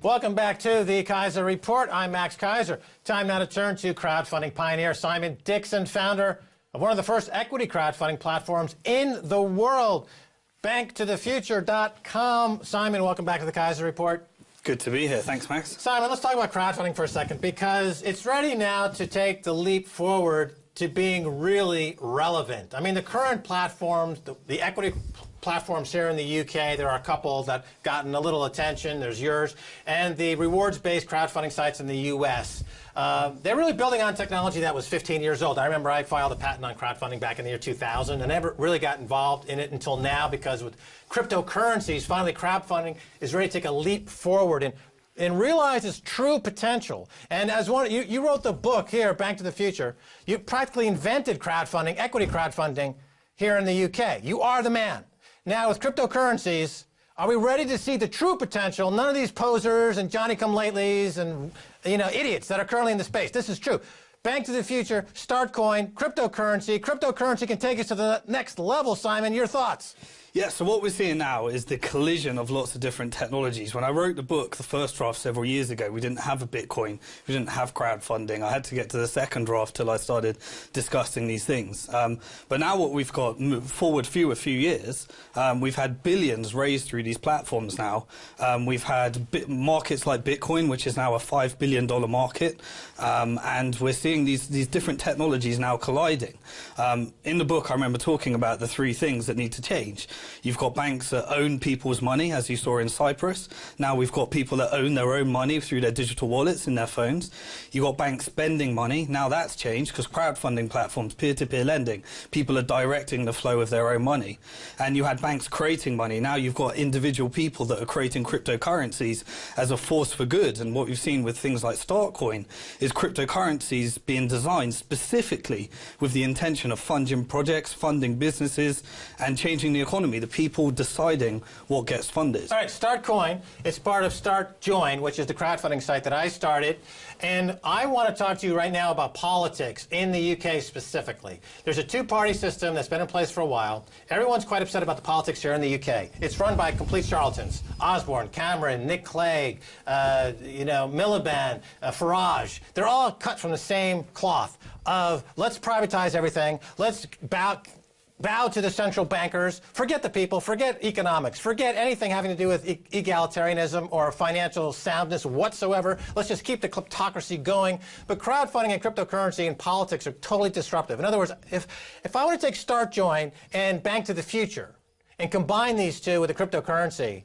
Welcome back to the Keiser Report. I'm Max Keiser. Time now to turn to crowdfunding pioneer Simon Dixon, founder of one of the first equity crowdfunding platforms in the world, BankToTheFuture.com. Simon, welcome back to the Keiser Report. Good to be here. Thanks, Max. Simon, let's talk about crowdfunding for a second, because it's ready now to take the leap forward to being really relevant. I mean, the current platforms, the equity platforms here in the UK, there are a couple that gotten a little attention. There's yours. And the rewards-based crowdfunding sites in the US. They're really building on technology that was 15 years old. I remember I filed a patent on crowdfunding back in the year 2000 and never really got involved in it until now, because with cryptocurrencies, finally crowdfunding is ready to take a leap forward and realize its true potential. And as you wrote the book here, Bank to the Future. You practically invented crowdfunding, equity crowdfunding here in the UK. You are the man. Now, with cryptocurrencies, are we ready to see the true potential? None of these posers and Johnny-come-latelys and idiots that are currently in the space. This is true. Bank to the Future, Startcoin, cryptocurrency. Cryptocurrency can take us to the next level. Simon, your thoughts? Yeah, so what we're seeing now is the collision of lots of different technologies. When I wrote the book, the first draft several years ago, we didn't have a BitCoin, we didn't have crowdfunding. I had to get to the second draft till I started discussing these things. But now what we've got, forward a few years, we've had billions raised through these platforms now. We've had markets like Bitcoin, which is now a $5 billion market, and we're seeing these different technologies now colliding. In the book, I remember talking about the three things that need to change. You've got banks that own people's money, as you saw in Cyprus. Now we've got people that own their own money through their digital wallets in their phones. You've got banks spending money. Now that's changed because crowdfunding platforms, peer-to-peer lending, people are directing the flow of their own money. And you had banks creating money. Now you've got individual people that are creating cryptocurrencies as a force for good. And what we've seen with things like Startcoin is cryptocurrencies being designed specifically with the intention of funding projects, funding businesses, and changing the economy. The people deciding what gets funded. All right, Startcoin, it's part of StartJoin, which is the crowdfunding site that I started. And I want to talk to you right now about politics in the UK specifically. There's a two-party system that's been in place for a while. Everyone's quite upset about the politics here in the UK. It's run by complete charlatans. Osborne, Cameron, Nick Clegg, Miliband, Farage. They're all cut from the same cloth of let's privatize everything, let's bow to the central bankers, forget the people, forget economics, forget anything having to do with egalitarianism or financial soundness whatsoever. Let's just keep the kleptocracy going. But crowdfunding and cryptocurrency and politics are totally disruptive. In other words, if I want to take StartJoin and Bank to the Future and combine these two with a cryptocurrency,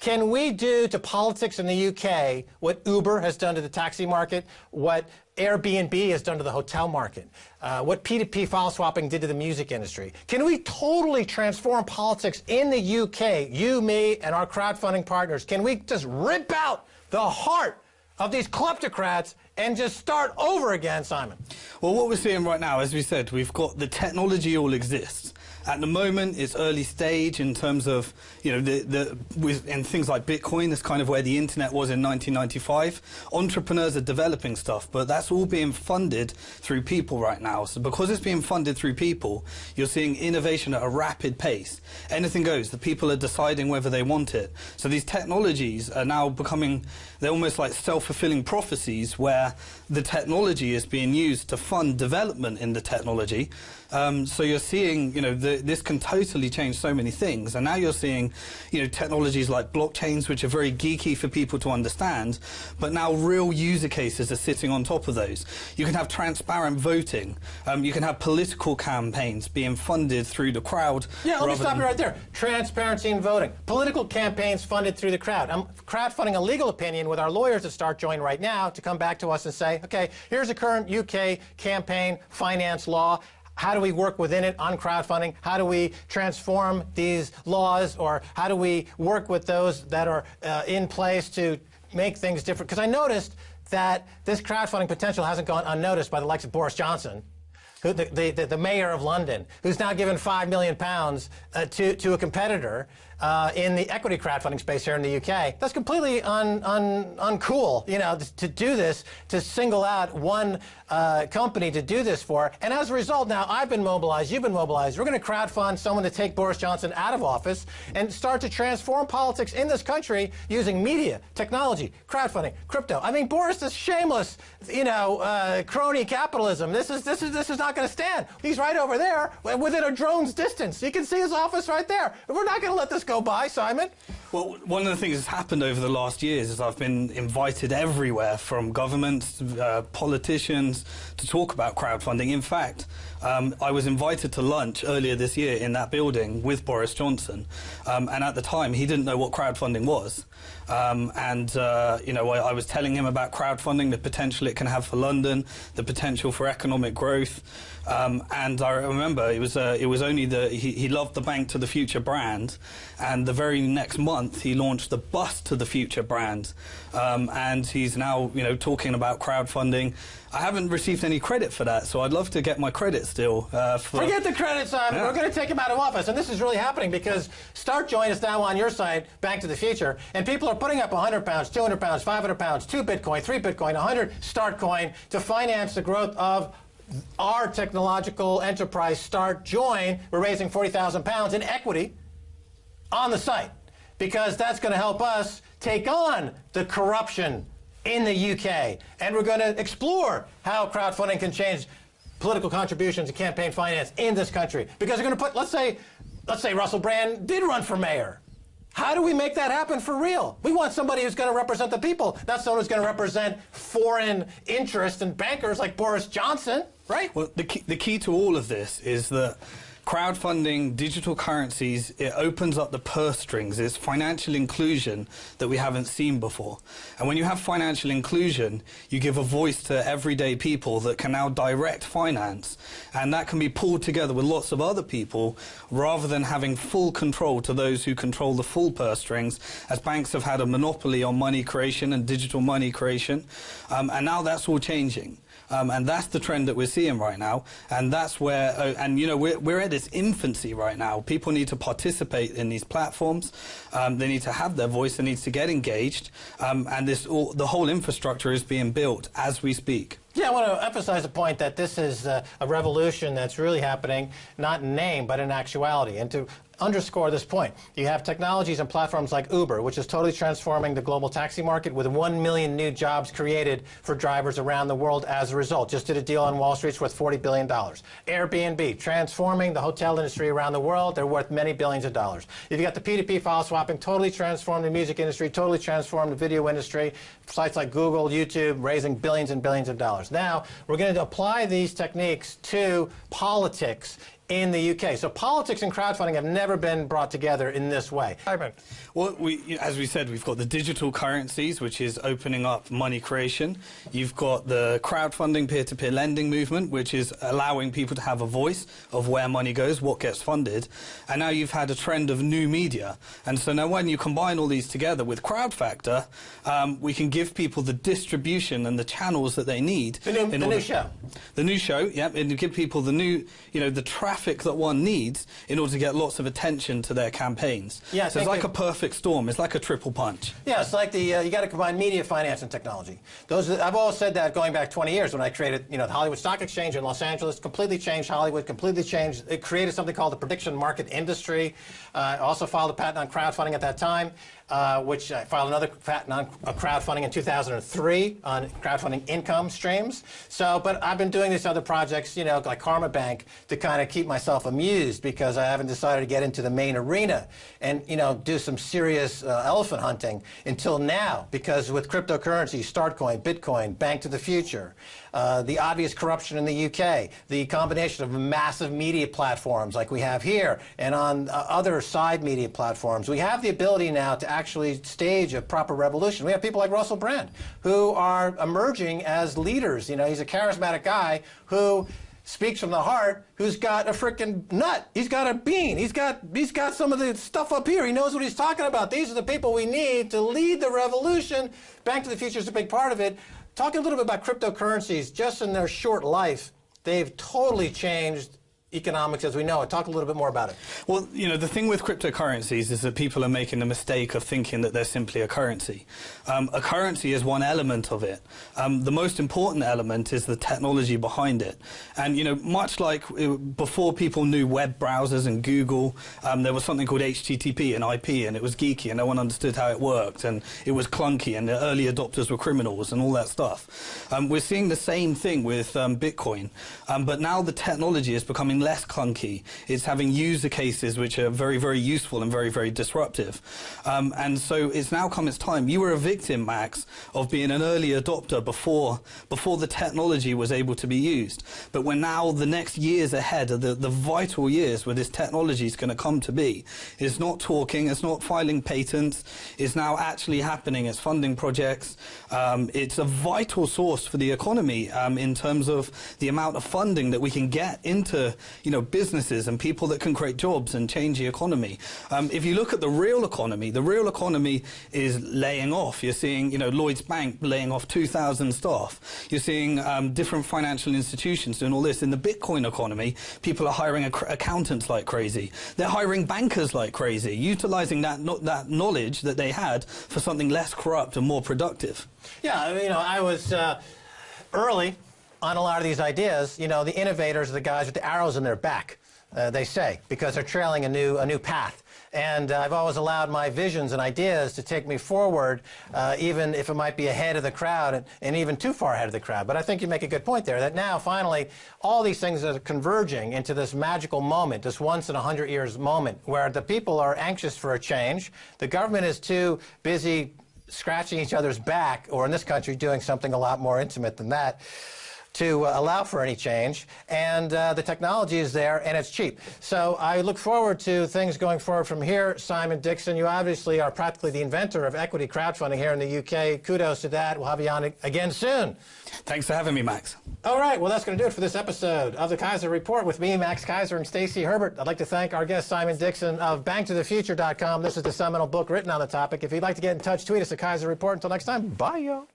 can we do to politics in the UK what Uber has done to the taxi market, what Airbnb has done to the hotel market, what P2P file swapping did to the music industry? Can we totally transform politics in the UK, you, me, and our crowdfunding partners? Can we just rip out the heart of these kleptocrats and just start over again, Simon? Well, what we're seeing right now, as we said, we've got the technology all exists. At the moment, it's early stage in terms of, in things like Bitcoin. That's kind of where the internet was in 1995. Entrepreneurs are developing stuff, but that's all being funded through people right now. So because it's being funded through people, you're seeing innovation at a rapid pace. Anything goes. The people are deciding whether they want it. So these technologies are now becoming, they're almost like self-fulfilling prophecies where the technology is being used to fund development in the technology. So you're seeing, this can totally change so many things. And now you're seeing, technologies like blockchains, which are very geeky for people to understand, but now real user cases are sitting on top of those. You can have transparent voting. You can have political campaigns being funded through the crowd. Yeah, let me stop you right there. Transparency in voting. Political campaigns funded through the crowd. I'm crowdfunding a legal opinion with our lawyers at StartJoin right now to come back to us and say, okay, here's a current UK campaign finance law. How do we work within it on crowdfunding? How do we transform these laws, or how do we work with those that are in place to make things different? Because I noticed that this crowdfunding potential hasn't gone unnoticed by the likes of Boris Johnson, who, the mayor of London, who's now given £5 million to a competitor in the equity crowdfunding space here in the UK. That's completely uncool, you know, to do this, to single out one company to do this for. And as a result, now I've been mobilized, you've been mobilized. We're going to crowdfund someone to take Boris Johnson out of office and start to transform politics in this country using media, technology, crowdfunding, crypto. I mean, Boris is shameless, you know, crony capitalism. This is not going to stand. He's right over there within a drone's distance. You can see his office right there. We're not going to let this go by, Simon. Well, one of the things that's happened over the last years is I've been invited everywhere from governments, politicians, to talk about crowdfunding. In fact, I was invited to lunch earlier this year in that building with Boris Johnson, and at the time he didn't know what crowdfunding was. You know, I was telling him about crowdfunding, the potential it can have for London, the potential for economic growth. And I remember it was only he loved the Bank to the Future brand, and the very next month he launched the Bus to the Future brand, and he's now, you know, talking about crowdfunding. I haven't received any credit for that, so I'd love to get my credit still. Forget the credit, Simon. Yeah. We're going to take him out of office, and this is really happening because StartJoin is now on your site, Bank to the Future, and people are putting up £100, £200, £500, 2 Bitcoin, 3 Bitcoin, 100 StartCoin to finance the growth of our technological enterprise, StartJoin. We're raising £40,000 in equity on the site because that's going to help us take on the corruption in the UK. And we're going to explore how crowdfunding can change political contributions and campaign finance in this country. Because we're going to put, let's say Russell Brand did run for mayor. How do we make that happen for real? We want somebody who's going to represent the people, not someone who's going to represent foreign interests and bankers like Boris Johnson, right? Well, the key to all of this is that crowdfunding, digital currencies, it opens up the purse strings. It's financial inclusion that we haven't seen before. And when you have financial inclusion, you give a voice to everyday people that can now direct finance. And that can be pulled together with lots of other people rather than having full control to those who control the full purse strings, as banks have had a monopoly on money creation and digital money creation. And now that's all changing. And that's the trend that we're seeing right now. And that's where, and you know, we're at its infancy right now. People need to participate in these platforms. They need to have their voice. They need to get engaged. And the whole infrastructure is being built as we speak. Yeah, I want to emphasize the point that this is a revolution that's really happening, not in name, but in actuality. And to underscore this point, you have technologies and platforms like Uber, which is totally transforming the global taxi market with 1 million new jobs created for drivers around the world as a result. Just did a deal on Wall Street worth $40 billion. Airbnb, transforming the hotel industry around the world. They're worth many billions of dollars. You've got the P2P file swapping, totally transformed the music industry, totally transformed the video industry. Sites like Google, YouTube, raising billions and billions of dollars. Now, we're going to apply these techniques to politics in the UK. So politics and crowdfunding have never been brought together in this way. Well, as we said, we've got the digital currencies, which is opening up money creation. You've got the crowdfunding peer-to-peer lending movement, which is allowing people to have a voice of where money goes, what gets funded. And now you've had a trend of new media. And so now when you combine all these together with Crowd Factor, we can give people the distribution and the channels that they need. The new show. The new show, yeah, and give people the new, you know, the traffic that one needs in order to get lots of attention to their campaigns. Yeah, so it's like a perfect storm. It's like a triple punch. Yeah, it's like the you got to combine media, finance, and technology. I've always said that going back 20 years when I created, you know, the Hollywood Stock Exchange in Los Angeles. Completely changed Hollywood. Completely changed. It created something called the prediction market industry. I also filed a patent on crowdfunding at that time. Which I filed another patent on crowdfunding in 2003 on crowdfunding income streams. So, but I've been doing these other projects, you know, like Karma Bank, to kind of keep myself amused because I haven't decided to get into the main arena and, you know, do some serious elephant hunting until now. Because with cryptocurrencies, StartCoin, BitCoin, Bank to the Future, the obvious corruption in the UK, the combination of massive media platforms like we have here and on other side media platforms, we have the ability now to actually stage a proper revolution. We have people like Russell Brand who are emerging as leaders. You know, he's a charismatic guy who speaks from the heart, who's got a frickin' nut. He's got a bean. He's got some of the stuff up here. He knows what he's talking about. These are the people we need to lead the revolution. Bank to the Future is a big part of it. Talking a little bit about cryptocurrencies, just in their short life, they've totally changed economics as we know it. Talk a little bit more about it. Well, you know, the thing with cryptocurrencies is that people are making the mistake of thinking that they're simply a currency. A currency is one element of it. The most important element is the technology behind it. And, you know, much like before people knew web browsers and Google, there was something called HTTP and IP, and it was geeky, and no one understood how it worked, and it was clunky, and the early adopters were criminals and all that stuff. We're seeing the same thing with Bitcoin, but now the technology is becoming less clunky. It's having user cases which are very, very useful and very, very disruptive. And so it's now come its time. You were a victim, Max, of being an early adopter before the technology was able to be used. But we're now the next years ahead of the vital years where this technology is going to come to be. It's not talking, it's not filing patents, it's now actually happening, it's funding projects. It's a vital source for the economy in terms of the amount of funding that we can get into, you know, businesses and people that can create jobs and change the economy. If you look at the real economy is laying off. You're seeing, you know, Lloyd's Bank laying off 2,000 staff. You're seeing different financial institutions doing all this. In the Bitcoin economy, people are hiring accountants like crazy. They're hiring bankers like crazy, utilizing that knowledge that they had for something less corrupt and more productive. Yeah, you know, I was early on a lot of these ideas. You know, the innovators are the guys with the arrows in their back, they say, because they're trailing a new path. And I've always allowed my visions and ideas to take me forward, even if it might be ahead of the crowd and even too far ahead of the crowd. But I think you make a good point there, that now, finally, all these things are converging into this magical moment, this once-in-a-100 years moment, where the people are anxious for a change. The government is too busy scratching each other's back, or in this country doing something a lot more intimate than that, to allow for any change, and the technology is there and it's cheap. So I look forward to things going forward from here. Simon Dixon, you obviously are practically the inventor of equity crowdfunding here in the UK. Kudos to that. We'll have you on again soon. Thanks for having me, Max. All right, well, that's going to do it for this episode of the Keiser Report with me, Max Keiser, and Stacey Herbert. I'd like to thank our guest, Simon Dixon of BankToTheFuture.com. This is the seminal book written on the topic. If you'd like to get in touch, tweet us at Keiser Report. Until next time, bye, y'all.